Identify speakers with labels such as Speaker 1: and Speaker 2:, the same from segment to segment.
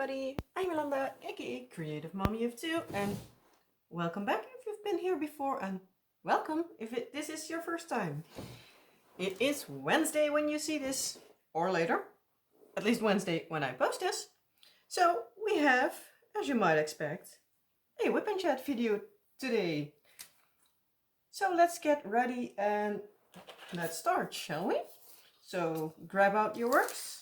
Speaker 1: everybody, I'm Yolanda, aka Creative Mommy of Two, and welcome back if you've been here before, and welcome if this is your first time. It is Wednesday when you see this, or later, at least Wednesday when I post this. So we have, as you might expect, a WIP and Chat video today. So let's get ready and let's start, shall we? So grab out your works.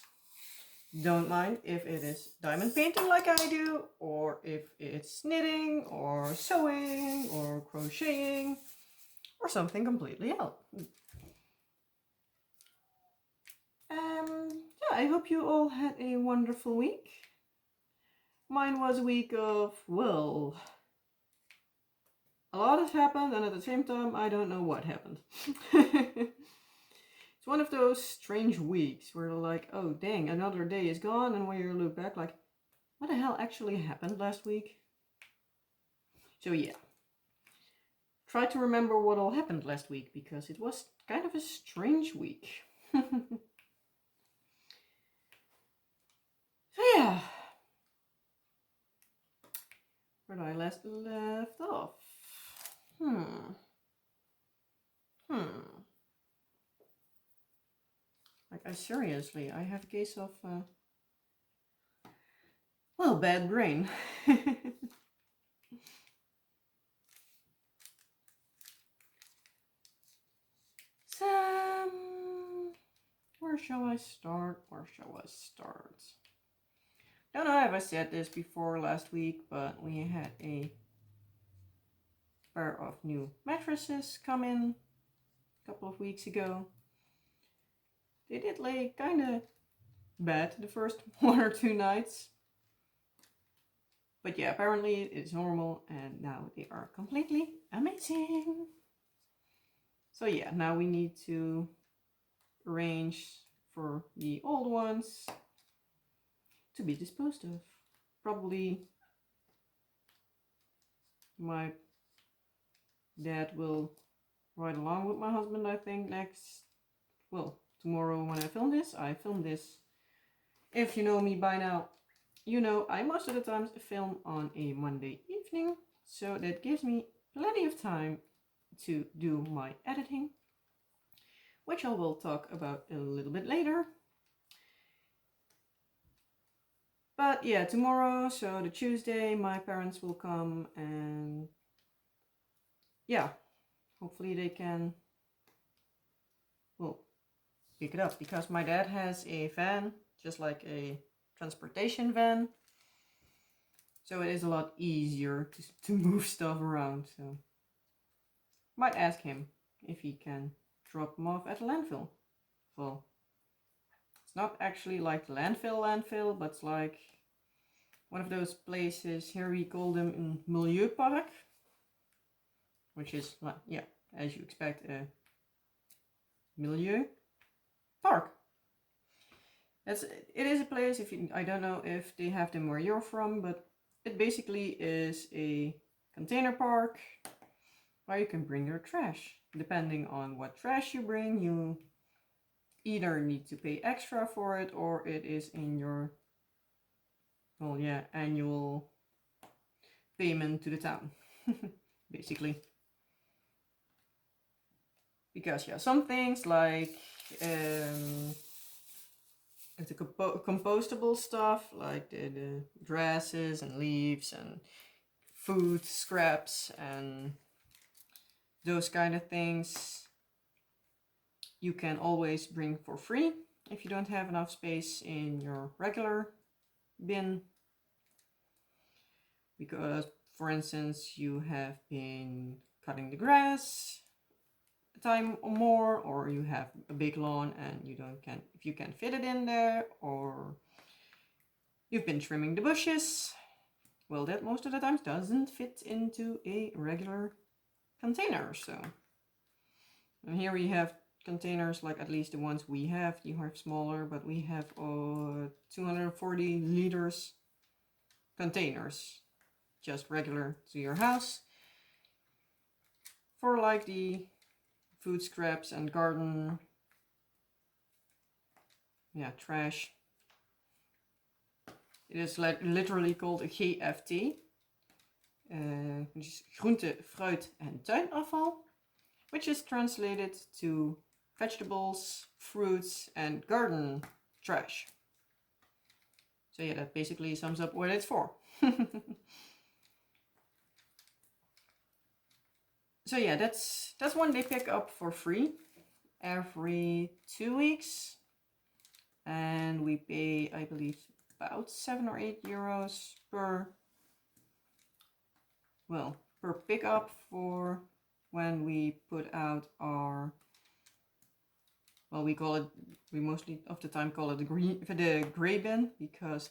Speaker 1: Don't mind if it is diamond painting like I do, or if it's knitting, or sewing, or crocheting, or something completely else. Yeah, I hope you all had a wonderful week. Mine was a week of, well, a lot has happened, and at the same time, I don't know what happened. It's one of those strange weeks where like, oh dang, another day is gone, and when you look back like, what the hell actually happened last week? So yeah, try to remember what all happened last week, because it was kind of a strange week. So yeah, where did I last left off? Like, I have a case of, well, bad brain. So, where shall I start? Don't know if I said this before last week, but we had a pair of new mattresses come in a couple of weeks ago. They did lay kind of bad the first 1 or 2 nights. But yeah, apparently it's normal, and now they are completely amazing. So yeah, now we need to arrange for the old ones to be disposed of. Probably my dad will ride along with my husband, I think, tomorrow when I film this. If you know me by now, you know I most of the times film on a Monday evening, so that gives me plenty of time to do my editing, which I will talk about a little bit later. But yeah, tomorrow, so the Tuesday, my parents will come, and yeah, hopefully they can, well, pick it up, because my dad has a van, just like a transportation van, so it is a lot easier to move stuff around. So might ask him if he can drop them off at the landfill. Well, it's not actually like the landfill, but it's like one of those places. Here we call them in Milieupark, which is like, yeah, as you expect, a milieu park. It is a place, I don't know if they have them where you're from, but it basically is a container park where you can bring your trash. Depending on what trash you bring, you either need to pay extra for it, or it is in your, well, yeah, annual payment to the town, basically. Because yeah, some things like the compostable stuff, like the grasses and leaves and food scraps and those kind of things, you can always bring for free if you don't have enough space in your regular bin. Because, for instance, you have been cutting the grass a time or more, or you have a big lawn and if you can't fit it in there, or you've been trimming the bushes, well, that most of the times doesn't fit into a regular container. So, and here we have containers, like at least the ones we have. You have smaller, but we have 240 liters containers, just regular to your house, for like the food scraps and garden, yeah, trash. It is literally called a GFT, which is groente, fruit en tuinafval, which is translated to vegetables, fruits and garden trash. So yeah, that basically sums up what it's for. So yeah, that's one they pick up for free every 2 weeks. And we pay, I believe, about 7 or 8 euros per pickup for when we put out our, well, we mostly of the time call it the gray bin, because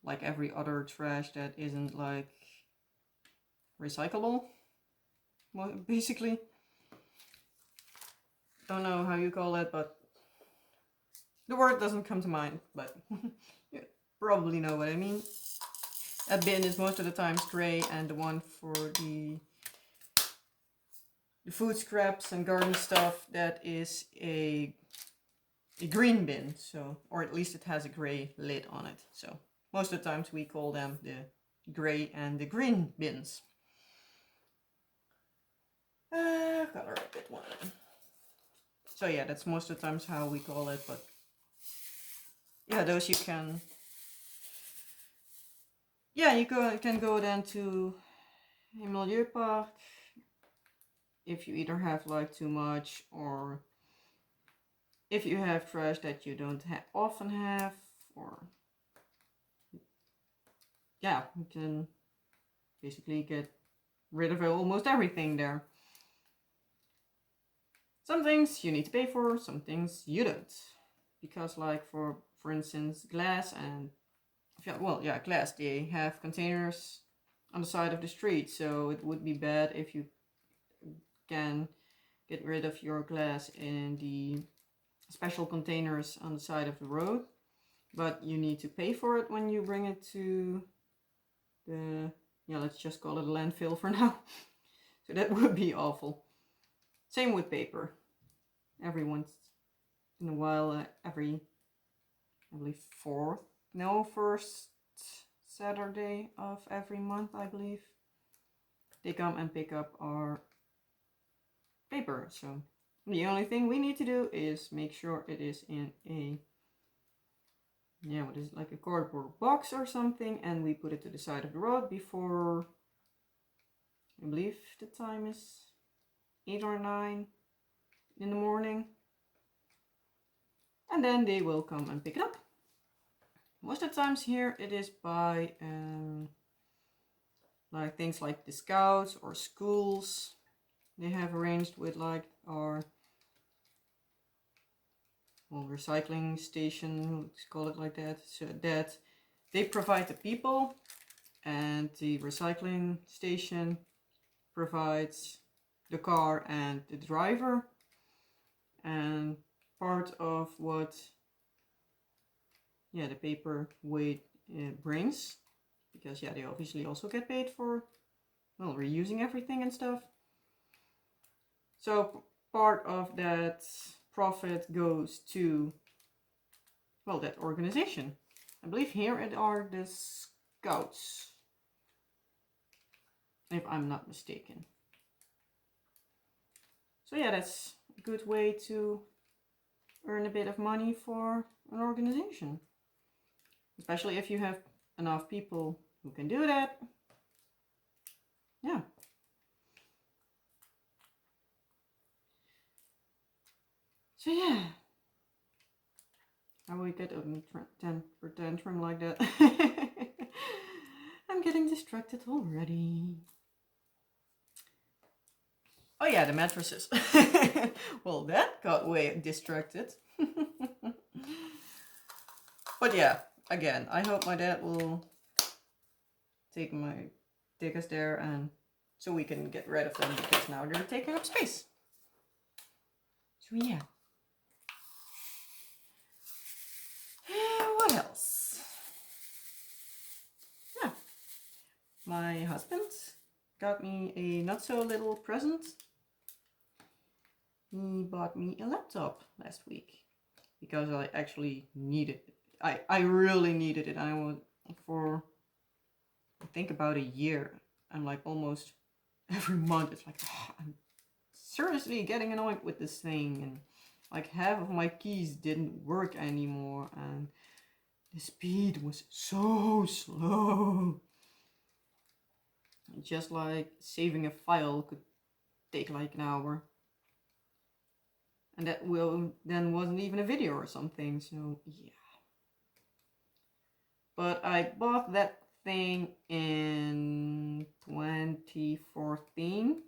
Speaker 1: like every other trash that isn't like recyclable, basically. Don't know how you call it, but the word doesn't come to mind, but you probably know what I mean. That bin is most of the times gray, and the one for the food scraps and garden stuff, that is a green bin, so, or at least it has a gray lid on it. So most of the times we call them the gray and the green bins. Color a bit one. So yeah, that's most of the times how we call it, but yeah, those you can, yeah, you can go then to a milieupark if you either have like too much, or if you have trash that you don't often have, or yeah, you can basically get rid of almost everything there. Some things you need to pay for, some things you don't, because like for instance glass and glass, they have containers on the side of the street, so it would be bad if you can get rid of your glass in the special containers on the side of the road, but you need to pay for it when you bring it to the, let's just call it a landfill for now. So that would be awful. Same with paper. Every once in a while, every, I believe, first Saturday of every month, I believe, they come and pick up our paper. So the only thing we need to do is make sure it is in a, what is it, like a cardboard box or something, and we put it to the side of the road before, I believe the time is 8 or 9 in the morning, and then they will come and pick it up. Most of the times here it is by like things like the scouts or schools. They have arranged with like our recycling station, let's call it like that, so that they provide the people and the recycling station provides the car and the driver. And part of what the paper weight brings, because they obviously also get paid for reusing everything and stuff. So part of that profit goes to that organization. I believe here it are the scouts, if I'm not mistaken. So that's a good way to earn a bit of money for an organization, especially if you have enough people who can do that. Yeah. So how we get a temper tantrum like that? I'm getting distracted already. Oh yeah, the mattresses. Well, that got way distracted. But again, I hope my dad will take us there, and so we can get rid of them, because now they're taking up space. So what else? My husband got me a not so little present. He bought me a laptop last week. because I actually needed it. I really needed it. I was for I think about a year. I'm like almost every month. It's like I'm seriously getting annoyed with this thing, and like half of my keys didn't work anymore, and the speed was so slow. Just like saving a file could take like an hour. And that will then wasn't even a video or something, so yeah. But I bought that thing in 2014.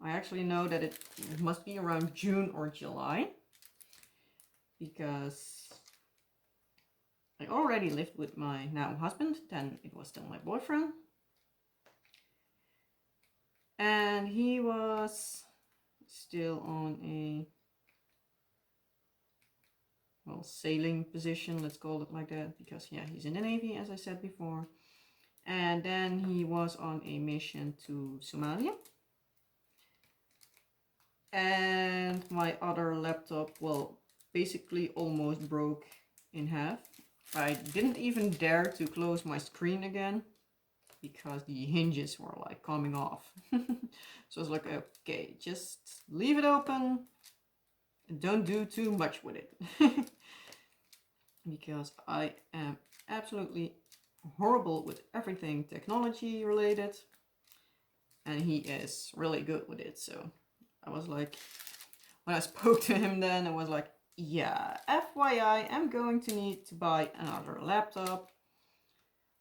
Speaker 1: I actually know that it must be around June or July, because I already lived with my now husband, then it was still my boyfriend. And he was still on a, well, sailing position, let's call it like that, because yeah, he's in the Navy, as I said before. And then he was on a mission to Somalia. And my other laptop, well, basically almost broke in half. I didn't even dare to close my screen again because the hinges were like coming off. So I was like, okay, just leave it open and don't do too much with it. Because I am absolutely horrible with everything technology related, and he is really good with it. So I was like, when I spoke to him then, I was like, yeah, FYI, I'm going to need to buy another laptop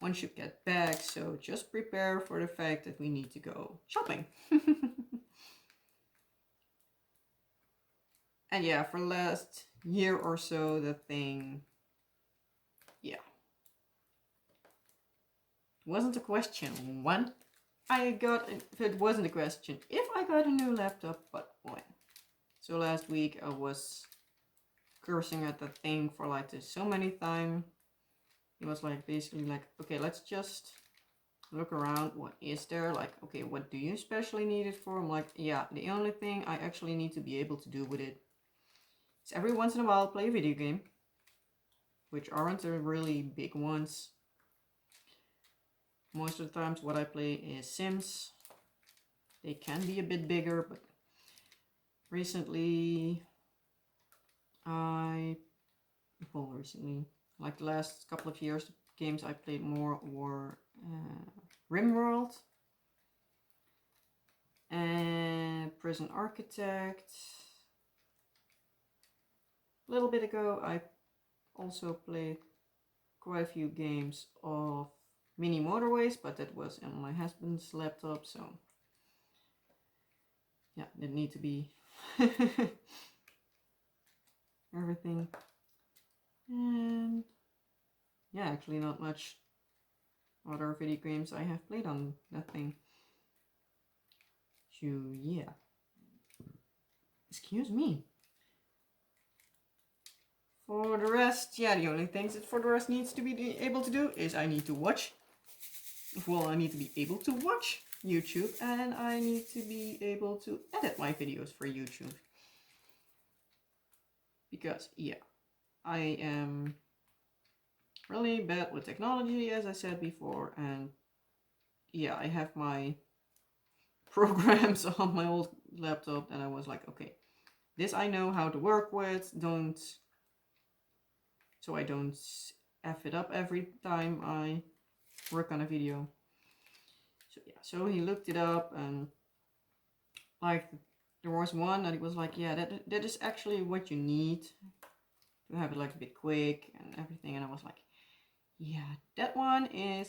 Speaker 1: once you get back, so just prepare for the fact that we need to go shopping. And yeah, for the last year or so, the thing, yeah, wasn't a question when I got, if it wasn't a question if I got a new laptop, but when. So last week I was cursing at that thing for like so many times. It was like basically like, okay, let's just look around. What is there? Like, okay, what do you especially need it for? I'm like, yeah, the only thing I actually need to be able to do with it is every once in a while play a video game, which aren't the really big ones. Most of the times what I play is Sims. They can be a bit bigger, but recently, like the last couple of years, the games I played more were RimWorld and Prison Architect. A little bit ago, I also played quite a few games of Mini Motorways, but that was on my husband's laptop, so yeah, didn't need to be everything. And yeah, actually not much other video games I have played on that thing. So yeah. Excuse me. For the rest, yeah, the only things that for the rest needs to be able to do is I need to watch. Well, I need to be able to watch YouTube, and I need to be able to edit my videos for YouTube. Because, yeah, I am really bad with technology, as I said before, and yeah, I have my programs on my old laptop, and I was like, okay, this I know how to work with, so I don't F it up every time I work on a video. So yeah, so he looked it up, and like there was one that he was like, yeah, that is actually what you need to have it like a bit quick and everything. And I was like, yeah, that one is,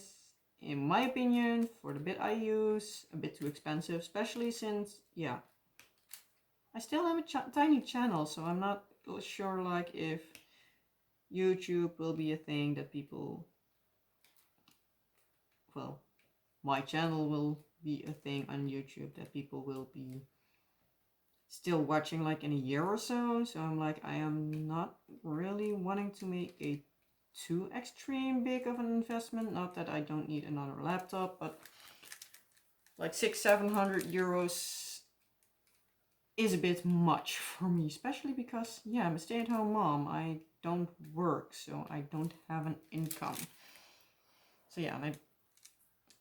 Speaker 1: in my opinion, for the bit I use, a bit too expensive, especially since, yeah, I still have a tiny channel, so I'm not sure like if YouTube will be a thing that people, well, my channel will be a thing on YouTube that people will be still watching like in a year or so. So I'm like, I am not really wanting to make a too extreme big of an investment. Not that I don't need another laptop, but like 600-700 euros is a bit much for me, especially because, yeah, I'm a stay-at-home mom. I don't work, so I don't have an income. So yeah, and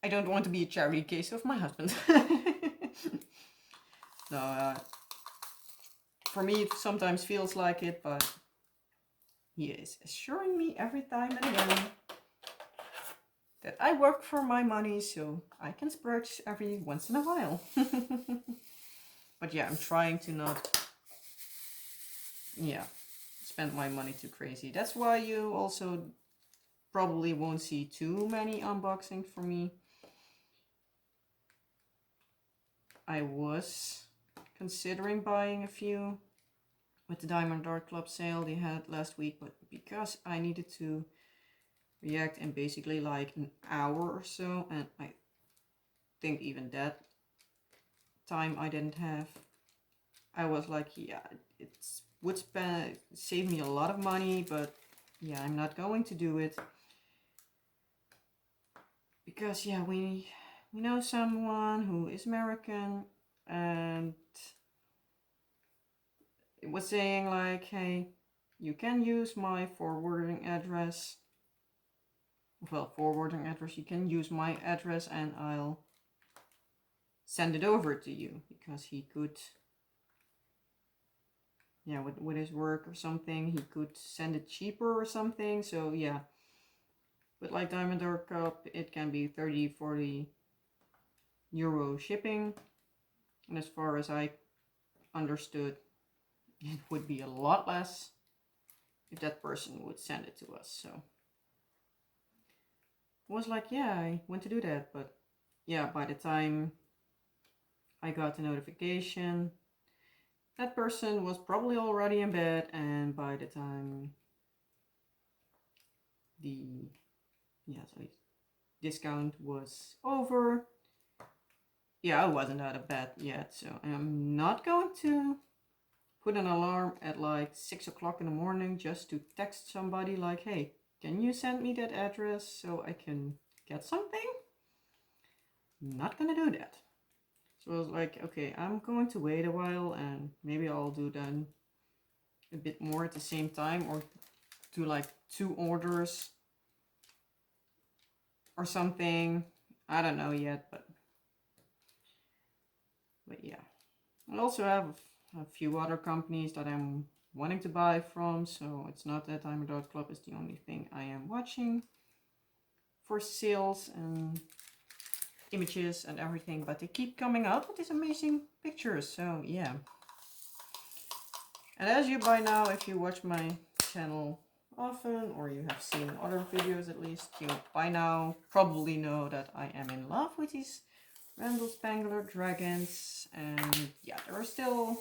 Speaker 1: I don't want to be a charity case of my husband. So for me, it sometimes feels like it, but he is assuring me every time and again that I work for my money, so I can splurge every once in a while. But yeah, I'm trying to not, yeah, spend my money too crazy. That's why you also probably won't see too many unboxings from me. I was considering buying a few with the Diamond Art Club sale they had last week, but because I needed to react in basically like an hour or so, and I think even that time I didn't have, I was like, yeah, it would save me a lot of money, but yeah, I'm not going to do it. Because yeah, we know someone who is American, and it was saying like, hey, you can use my forwarding address. Well, forwarding address, you can use my address and I'll send it over to you, because he could, yeah, with his work or something, he could send it cheaper or something. So yeah, but like Diamond Art Cup, it can be 30-40 euro shipping, and as far as I understood, it would be a lot less if that person would send it to us. So I was like, yeah, I want to do that, but yeah, by the time I got the notification, that person was probably already in bed, and by the time the discount was over, yeah, I wasn't out of bed yet, so I'm not going to put an alarm at like 6 o'clock in the morning just to text somebody like, hey, can you send me that address so I can get something? Not gonna do that. So I was like, okay, I'm going to wait a while, and maybe I'll do then a bit more at the same time, or do like 2 orders or something. I don't know yet, but yeah. I also have a few other companies that I'm wanting to buy from, so it's not that Diamond Art Club is the only thing I am watching for sales and images and everything, but they keep coming out with these amazing pictures, so yeah. And as you by now, if you watch my channel often, or you have seen other videos at least, you by now probably know that I am in love with these Randall Spangler dragons, and yeah, there are still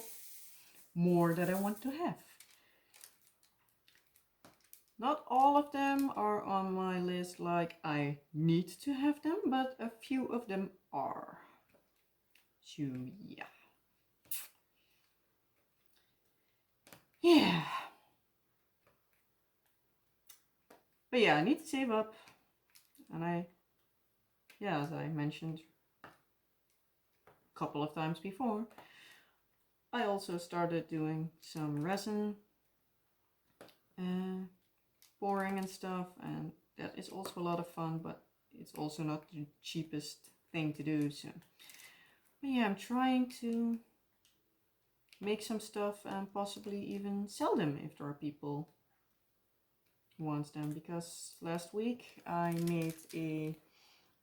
Speaker 1: more that I want to have. Not all of them are on my list like I need to have them, but a few of them are. So yeah. Yeah. But yeah, I need to save up. And as I mentioned a couple of times before, I also started doing some resin pouring and stuff, and that is also a lot of fun, but it's also not the cheapest thing to do. So but yeah, I'm trying to make some stuff and possibly even sell them if there are people who want them, because last week I made a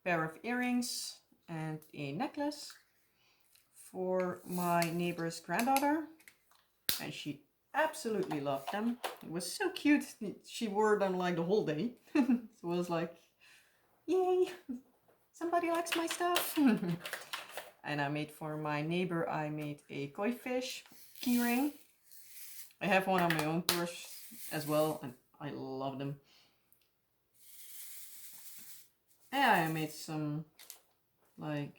Speaker 1: pair of earrings and a necklace for my neighbor's granddaughter, and she absolutely loved them. It was so cute. She wore them like the whole day. So it was like, yay, somebody likes my stuff. And I made for my neighbor, I made a koi fish keyring. I have one on my own purse as well, and I love them. And I made some like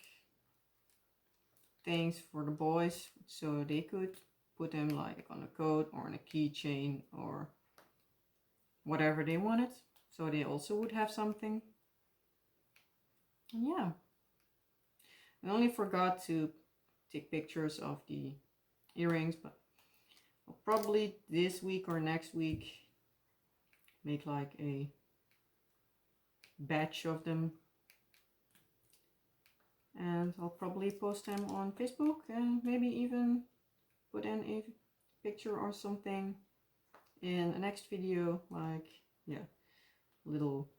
Speaker 1: things for the boys so they could put them like on a coat or on a keychain or whatever they wanted, so they also would have something. And yeah, I only forgot to take pictures of the earrings, but I'll probably this week or next week make like a batch of them, and I'll probably post them on Facebook and maybe even put in a picture or something in the next video, like, yeah, little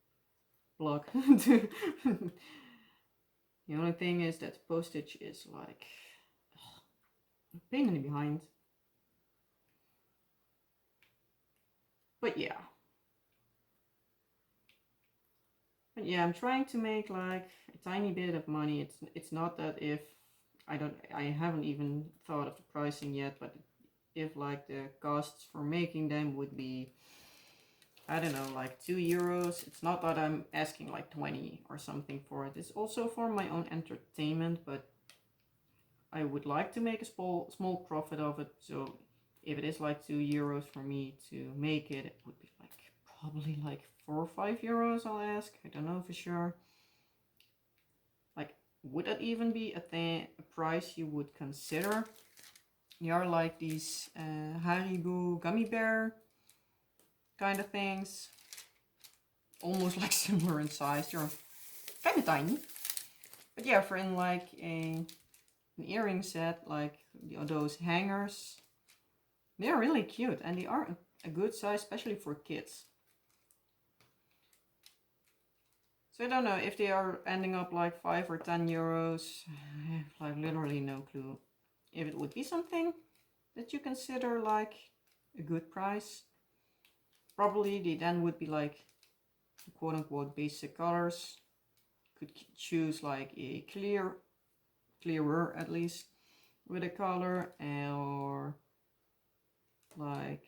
Speaker 1: blog. The only thing is that postage is like a pain in the behind. But yeah. But yeah, I'm trying to make like a tiny bit of money. It's not that if I haven't even thought of the pricing yet, but if like the costs for making them would be, I don't know, like €2, it's not that I'm asking like 20 or something for it. It's also for my own entertainment, but I would like to make a small profit of it. So if it is like €2 for me to make it, it would be like probably like €4 or €5 I'll ask. I don't know for sure. Like, would that even be a price you would consider? They are like these Haribo gummy bear kind of things. Almost like similar in size. They're kind of tiny. But yeah, for in like an earring set, like those hangers, they are really cute and they are a good size, especially for kids. So I don't know if they are ending up like €5 or €10. I have like literally no clue. If it would be something that you consider like a good price, probably they then would be like quote unquote basic colors. Could choose like a clearer at least with a color, or like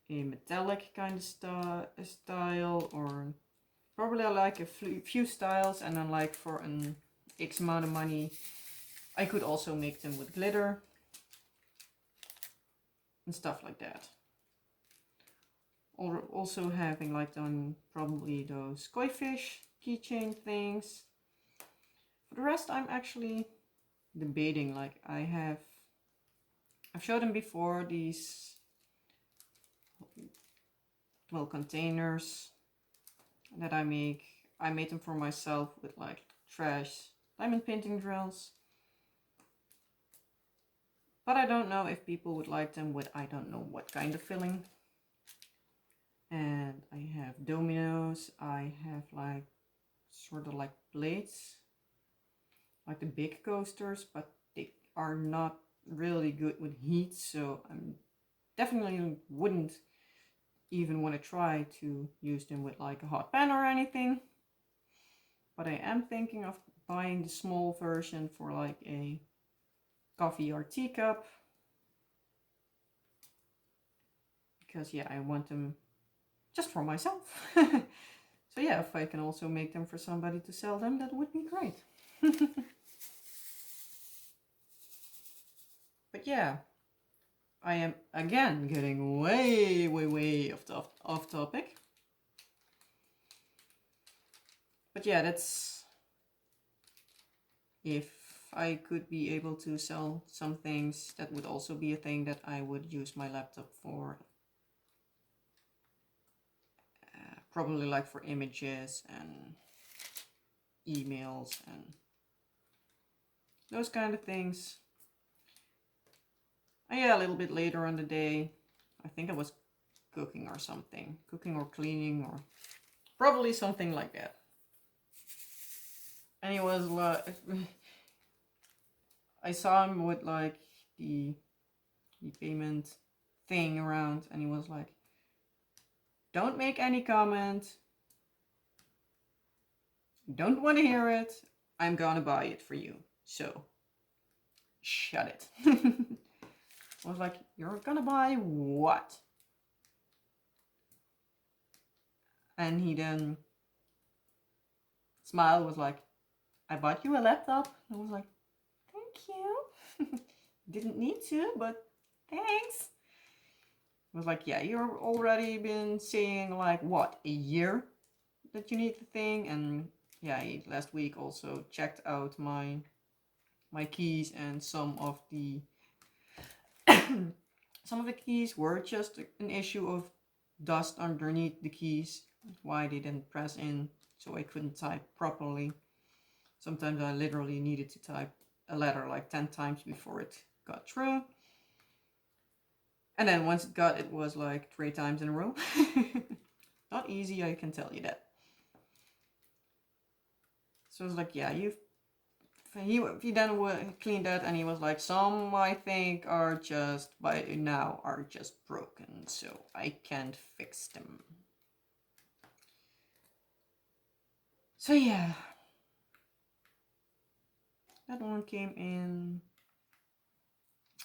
Speaker 1: a metallic kind of style, or probably I like a few styles, and then like for an X amount of money I could also make them with glitter and stuff like that. Or also having like done probably those koi fish keychain things. For the rest, I'm actually debating. Like I've showed them before, these, well, containers that I make. I made them for myself with like trash diamond painting drills. But I don't know if people would like them with I don't know what kind of filling. And I have dominoes. I have like sort of like plates, like the big coasters, but they are not really good with heat, so I'm definitely wouldn't even want to try to use them with like a hot pan or anything. But I am thinking of buying the small version for like a coffee or teacup, because yeah, I want them just for myself. So yeah, if I can also make them for somebody to sell them, that would be great. But yeah, I am again getting way off topic. But yeah, that's if I could be able to sell some things, that would also be a thing that I would use my laptop for. Probably like for images and emails and those kind of things. And yeah, a little bit later in the day, I think I was cooking or something. Cooking or cleaning, or probably something like that. And he was like, I saw him with like the payment thing around, and he was like, don't make any comment. Don't want to hear it. I'm gonna buy it for you. So, shut it. I was like, you're gonna buy what? And he then smiled, was like, I bought you a laptop. I was like, thank you. Didn't need to, but thanks. I was like, yeah, you've already been saying like, what, a year that you need the thing? And yeah, he last week also checked out my my keys, and some of the keys were just an issue of dust underneath the keys. Why they didn't press in, so I couldn't type properly. Sometimes I literally needed to type a letter like 10 times before it got through. And then once it got, it was like 3 times in a row. Not easy, I can tell you that. So it's like, yeah, he then cleaned that, and he was like, some I think are just, by now, are just broken, so I can't fix them. So yeah, that one came in,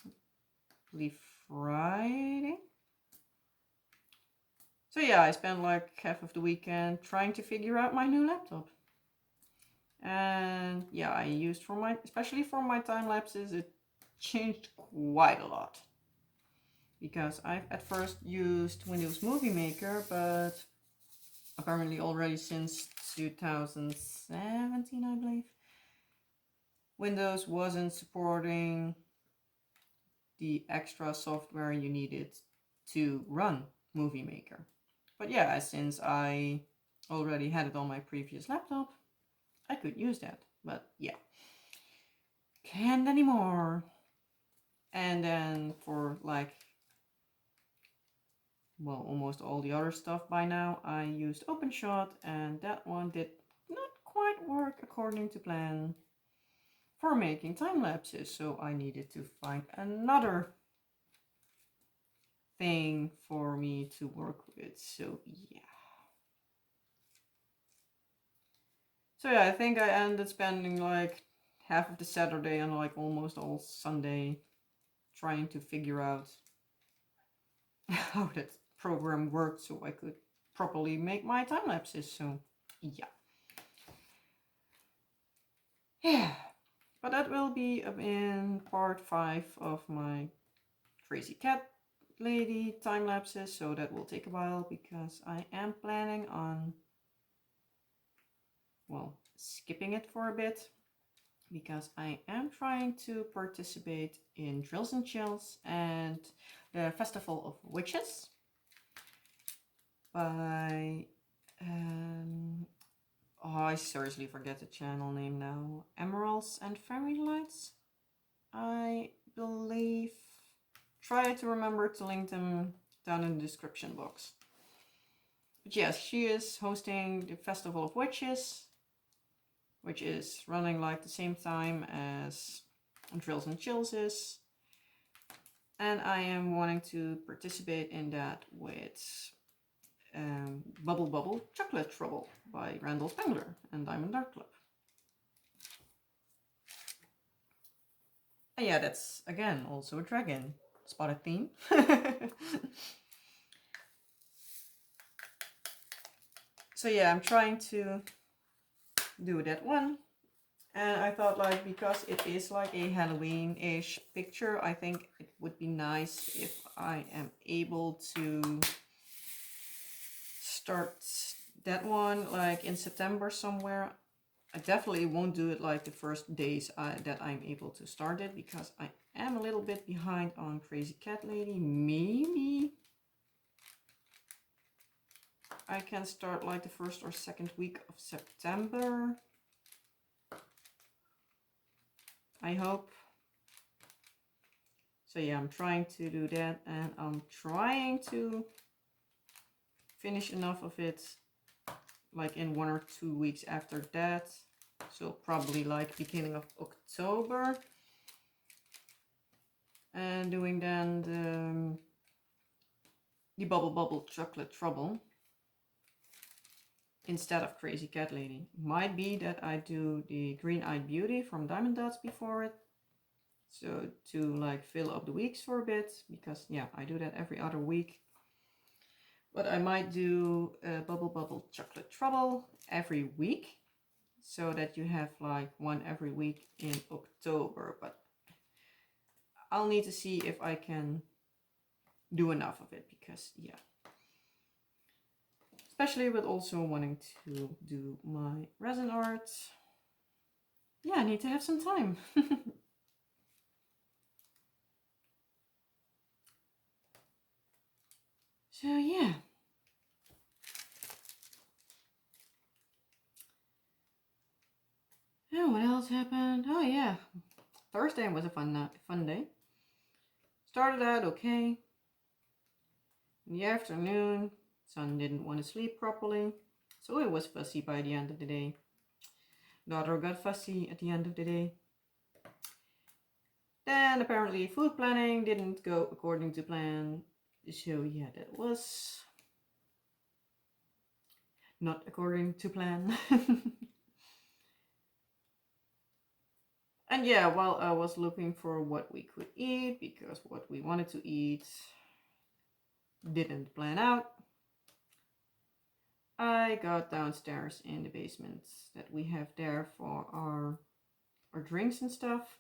Speaker 1: I believe, Friday. So yeah, I spent like half of the weekend trying to figure out my new laptop. And yeah, I used especially for my time lapses, it changed quite a lot. Because I at first used Windows Movie Maker, but apparently already since 2017, I believe, Windows wasn't supporting the extra software you needed to run Movie Maker. But yeah, since I already had it on my previous laptop, I could use that. But yeah, can't anymore. And then for like, well, almost all the other stuff by now, I used OpenShot, and that one did not quite work according to plan for making time lapses. So I needed to find another thing for me to work with. So yeah. So yeah, I think I ended spending like half of the Saturday and like almost all Sunday trying to figure out how that program worked so I could properly make my time lapses. So yeah. Yeah. But that will be in part 5 of my crazy cat lady time lapses. So that will take a while because I am planning on, well, skipping it for a bit. Because I am trying to participate in Drills and Chills and the Festival of Witches by, oh, I seriously forget the channel name now. Emeralds and Fairy Lights, I believe. Try to remember to link them down in the description box. But yes, she is hosting the Festival of Witches, which is running like the same time as Drills and Chills is. And I am wanting to participate in that with Bubble Bubble Chocolate Trouble by Randall Spengler and Diamond Art Club. And yeah, that's again also a dragon spotted theme. So yeah, I'm trying to do that one. And I thought, like, because it is like a Halloween-ish picture, I think it would be nice if I am able to start that one like in September somewhere. I definitely won't do it like the first days that I'm able to start it, because I am a little bit behind on Crazy Cat Lady. Maybe I can start like the first or second week of September. I hope. So yeah, I'm trying to do that, and I'm trying to finish enough of it like in 1 or 2 weeks after that. So probably like beginning of October. And doing then the Bubble Bubble Chocolate Trouble instead of Crazy Cat Lady. Might be that I do the Green Eyed Beauty from Diamond Dots before it. So to like fill up the weeks for a bit, because yeah, I do that every other week. But I might do Bubble Bubble Chocolate Trouble every week, so that you have like one every week in October. But I'll need to see if I can do enough of it, because yeah. Especially with also wanting to do my resin art. Yeah, I need to have some time. What else happened? Oh yeah, Thursday was a fun day. Started out okay. In the afternoon, son didn't want to sleep properly, so it was fussy by the end of the day. Daughter got fussy at the end of the day. Then apparently food planning didn't go according to plan. So yeah, that was not according to plan. And yeah, while I was looking for what we could eat, because what we wanted to eat didn't plan out, I got downstairs in the basement that we have there for our drinks and stuff.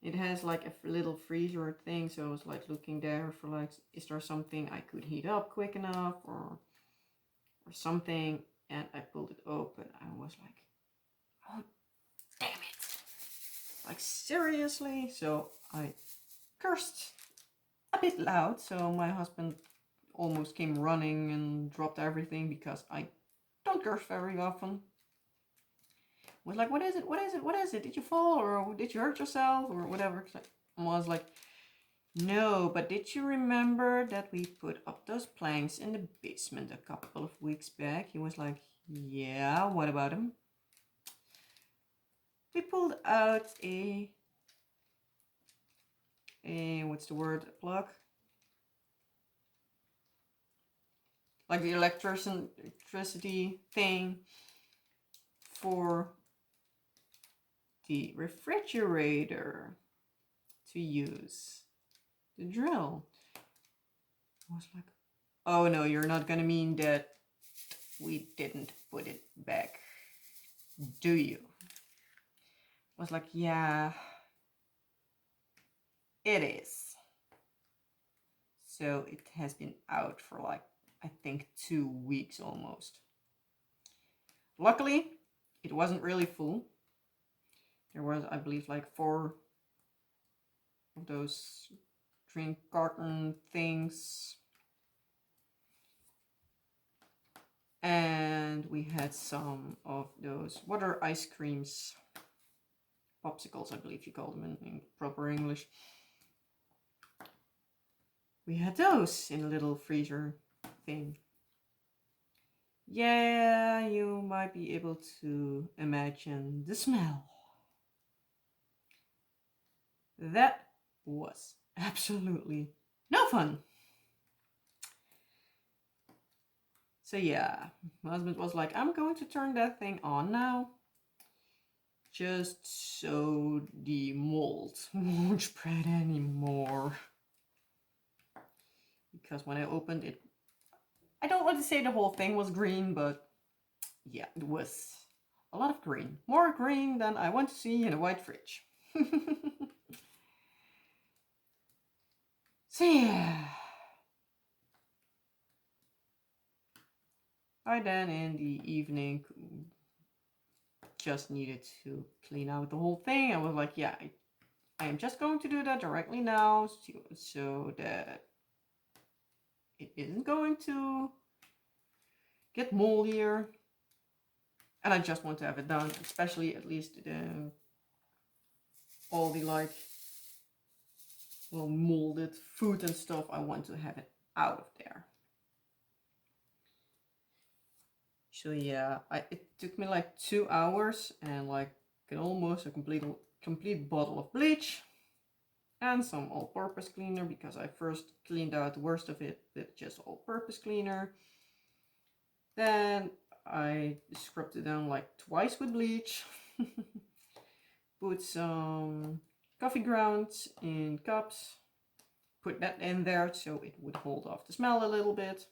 Speaker 1: It has like a little freezer thing, so I was like looking there for like, is there something I could heat up quick enough or something? And I pulled it open. I was like, oh, damn it. Like, seriously? So I cursed a bit loud. So my husband almost came running and dropped everything because I don't curse very often. Was like, what is it? What is it? What is it? Did you fall or did you hurt yourself or whatever? I was like, no, but did you remember that we put up those planks in the basement a couple of weeks back? He was like, yeah, what about them? We pulled out a what's the word? A plug? Like the electricity thing for the refrigerator to use the drill. I was like, oh no, you're not gonna mean that we didn't put it back, do you? I was like, yeah, it is. So it has been out for like, I think 2 weeks almost. Luckily, it wasn't really full. There was, I believe, like 4 of those drink carton things. And we had some of those water ice creams. Popsicles, I believe you call them in proper English. We had those in a little freezer thing. Yeah, you might be able to imagine the smell. That was absolutely no fun. So yeah, my husband was like, I'm going to turn that thing on now, just so the mold won't spread anymore. Because when I opened it, I don't want to say the whole thing was green, but yeah, it was a lot of green. More green than I want to see in a white fridge. So yeah. I then in the evening just needed to clean out the whole thing. I was like, yeah, I am just going to do that directly now so that it isn't going to get moldier. And I just want to have it done, especially at least all the like little molded food and stuff. I want to have it out of there. So yeah, it took me like 2 hours and like almost a complete bottle of bleach and some all-purpose cleaner, because I first cleaned out the worst of it with just all-purpose cleaner. Then I scrubbed it down like twice with bleach. Put some coffee grounds in cups. Put that in there so it would hold off the smell a little bit.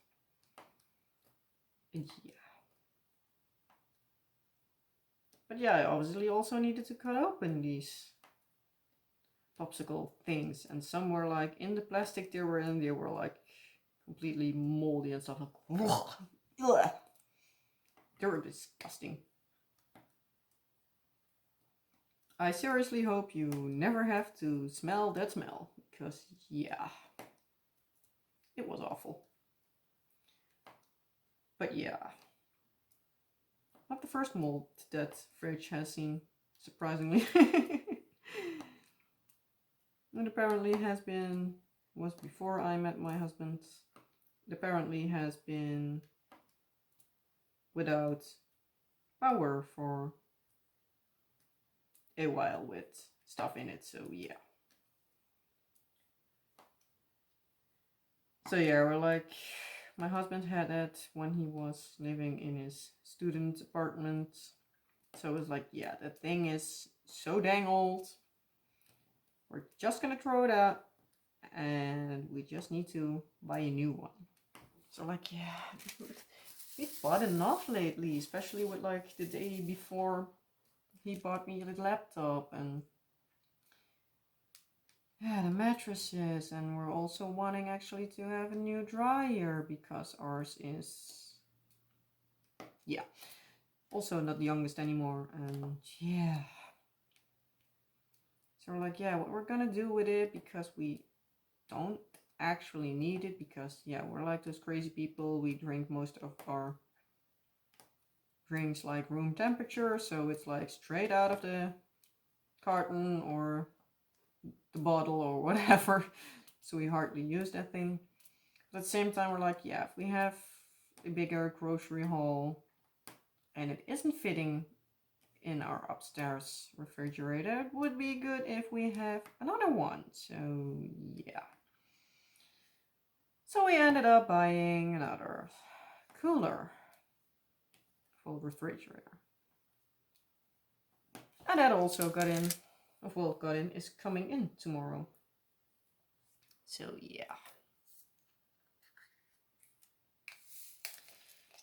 Speaker 1: And yeah. But yeah, I obviously also needed to cut open these popsicle things, and some were like in the plastic they were in, they were like completely moldy and stuff. Like, they were disgusting. I seriously hope you never have to smell that smell, because yeah, it was awful. But yeah, not the first mold that fridge has seen. surprisingly. It apparently was before I met my husband. It apparently has been without power for a while with stuff in it, so yeah. So yeah, we're like, my husband had it when he was living in his student apartment. So it was like, yeah, that thing is so dang old. We're just gonna throw it out and we just need to buy a new one. So like, yeah, we've bought enough lately, especially with like the day before he bought me the laptop and yeah, the mattresses, and we're also wanting actually to have a new dryer because ours is, yeah, also not the youngest anymore. And yeah, so we're like, yeah, what we're gonna do with it, because we don't actually need it, because yeah, we're like those crazy people. We drink most of our drinks like room temperature, so it's like straight out of the carton or the bottle or whatever. So we hardly use that thing. But at the same time, we're like, yeah, if we have a bigger grocery haul and it isn't fitting in our upstairs refrigerator, it would be good if we have another one. So yeah. So we ended up buying another cooler full refrigerator. And that also is coming in tomorrow. So yeah.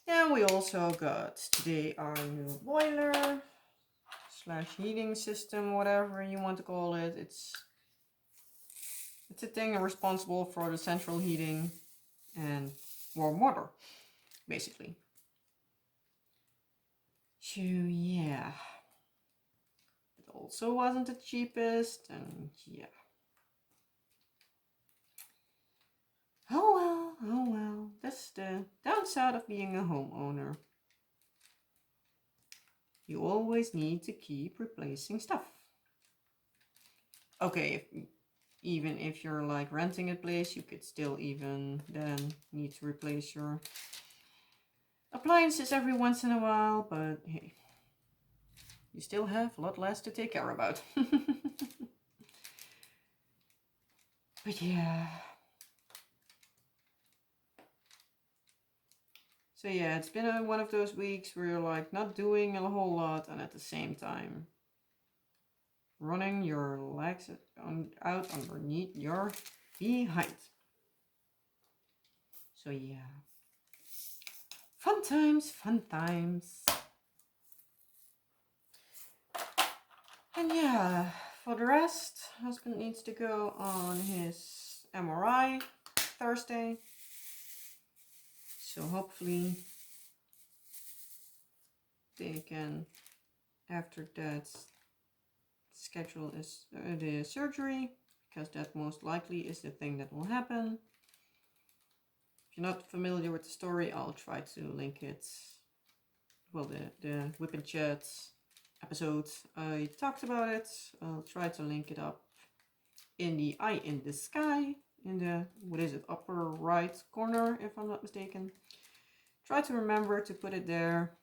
Speaker 1: And we also got today our new boiler / heating system, whatever you want to call it. It's a thing responsible for the central heating and warm water, basically. So yeah. It also wasn't the cheapest, and yeah. Oh well. That's the downside of being a homeowner. You always need to keep replacing stuff. Okay, even if you're like renting a place, you could still even then need to replace your appliances every once in a while, but hey, you still have a lot less to take care about. But yeah. So yeah, it's been one of those weeks where you're like not doing a whole lot and at the same time running your legs out underneath your behind. So yeah. Fun times, fun times. And yeah, for the rest, husband needs to go on his MRI Thursday. So hopefully they can, after that, schedule the surgery, because that most likely is the thing that will happen. If you're not familiar with the story, I'll try to link it. Well, the WIP and Chat episode, I talked about it. I'll try to link it up in the eye in the sky, in the, what is it, upper right corner, if I'm not mistaken. Try to remember to put it there.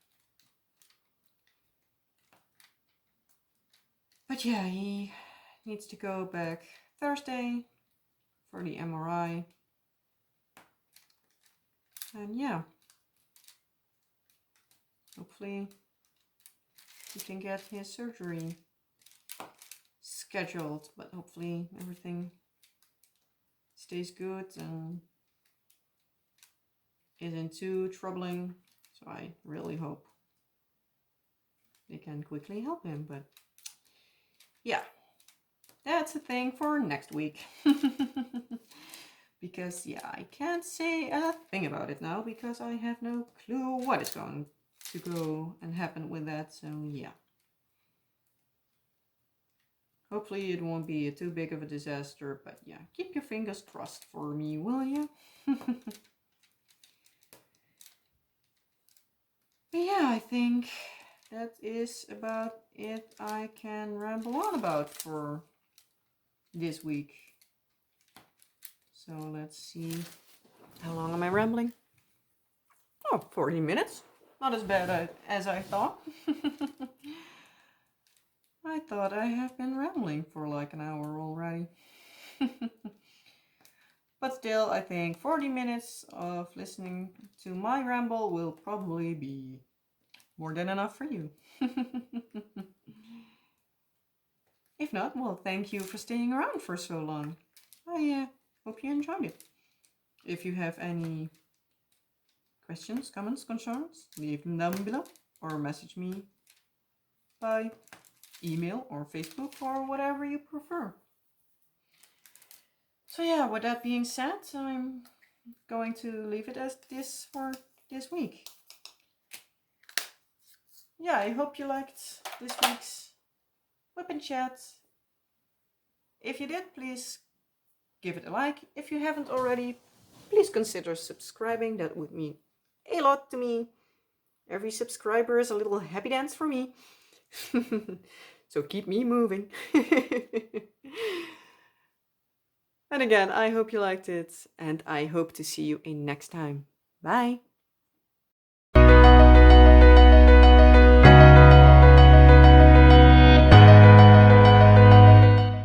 Speaker 1: But yeah, he needs to go back Thursday for the MRI. And yeah, hopefully he can get his surgery scheduled, but hopefully everything stays good and isn't too troubling. So I really hope they can quickly help him. But yeah, that's a thing for next week. Because yeah, I can't say a thing about it now because I have no clue what is going to go and happen with that. So yeah. Hopefully it won't be too big of a disaster, but yeah, keep your fingers crossed for me, will you? But yeah, I think that is about I can ramble on about for this week. So let's see. How long am I rambling? Oh, 40 minutes. Not as bad as I thought. I thought I have been rambling for like an hour already. But still, I think 40 minutes of listening to my ramble will probably be more than enough for you. If not, well, thank you for staying around for so long. I hope you enjoyed it. If you have any questions, comments, concerns, leave them down below or message me by email or Facebook or whatever you prefer. So yeah, with that being said, I'm going to leave it as this for this week. Yeah, I hope you liked this week's WIP and Chat. If you did, please give it a like. If you haven't already, please consider subscribing. That would mean a lot to me. Every subscriber is a little happy dance for me. So keep me moving. And again, I hope you liked it, and I hope to see you in next time. Bye!